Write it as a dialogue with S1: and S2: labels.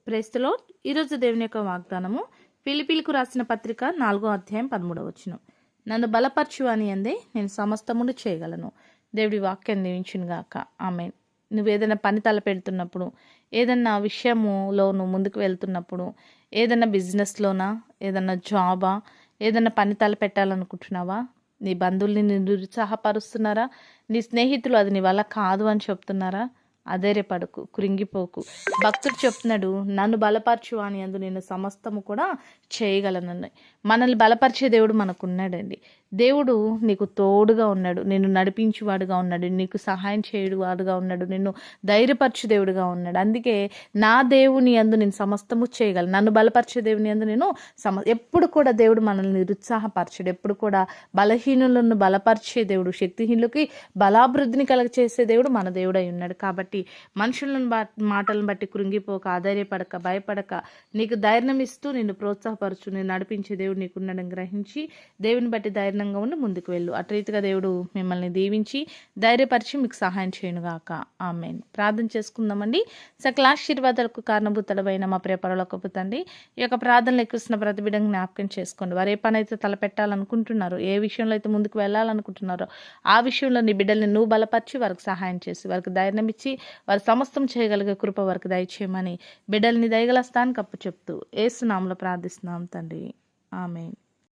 S1: Praise the lord. ఈరోజు దేవుని యొక్క వాగ్దానము ఫిలిప్పీలకు రాసిన పత్రిక 4వ అధ్యాయం 13వ వచనం. నన్ను బలపరచు అని అందే నేను సమస్తమును చేయగలను. దేవుడి వాక్యం దీవించునుగాక. ఆమేన్. నువ్వు ఏదైనా పని తలపెడుతున్నప్పుడు, ఏదన్నా విషయములో నువ్వు ముందుకు వెళ్తున్నప్పుడు, ఏదన్నా బిజినెస్లోనా, ఏదన్నా జాబా, ఏదన్నా పని తలపెట్టాలనుకుంటున్నావా, నీ బంధువుల్ని నిరుత్సాహపరుస్తున్నారా, నీ స్నేహితులు అది నీ వల్ల కాదు అని చెప్తున్నారా, అధైర్యపడకు, కృంగిపోకు. భక్తుడు చెప్తున్నాడు, నన్ను బలపరచు అని అందు నేను సమస్తము కూడా చేయగలనని. మనల్ని బలపరిచే దేవుడు మనకున్నాడండి. దేవుడు నీకు తోడుగా ఉన్నాడు, నిన్ను నడిపించేవాడుగా ఉన్నాడు, నీకు సహాయం చేయువాడుగా ఉన్నాడు, నిన్ను ధైర్యపరచు దేవుడుగా ఉన్నాడు. అందుకే నా దేవుని యందు నేను సమస్తము చేయగలను. నన్ను బలపరిచే దేవుని యందు నేను ఎప్పుడు కూడా దేవుడు మనల్ని నిరుత్సాహపరచడు. ఎప్పుడు కూడా బలహీనులను బలపరిచే దేవుడు, శక్తిహీనులకి బలాభివృద్ధిని కలగచేసే దేవుడు మన దేవుడై ఉన్నాడు. కాబట్టి మనుషులను మాటలను బట్టి కృంగిపోక, ఆధైర్యపడక, భయపడక, నీకు ధైర్యం ఇస్తూ నిన్ను ప్రోత్సాహపరచు, నేను నడిపించే దేవుడు నీకున్నాడని గ్రహించి దేవుని బట్టి ధైర్యంగా ఉండి ముందుకు వెళ్ళు. అటు రీతిగా దేవుడు మిమ్మల్ని దీవించి ధైర్యపరిచి మీకు సహాయం చేయనుగాక. ఆమేన్. ప్రార్థన చేసుకుందామండి. సకల ఆశీర్వాదాలకు కారణభూతుడమైన మా ప్రియ పరలోకపు తండ్రి, ఈ యొక్క ప్రార్థనలు ఎక్కువస్తున్న ప్రతి బిడ్డను జ్ఞాపకం చేసుకోండి. వారు ఏ పని అయితే తలపెట్టాలనుకుంటున్నారో, ఏ విషయంలో అయితే ముందుకు వెళ్ళాలనుకుంటున్నారో ఆ విషయంలో నీ బిడ్డల్ని నువ్వు బలపరిచి వారికి సహాయం చేసి, వారికి ధైర్యం ఇచ్చి వారు సమస్తం చేయగలిగే కృప వారికి దయచేయమని బిడ్డల్ని దయగల స్థానికి అప్పు చెప్తూ యేసు నామములో ప్రార్థిస్తున్నాం తండ్రి. ఆమేన్.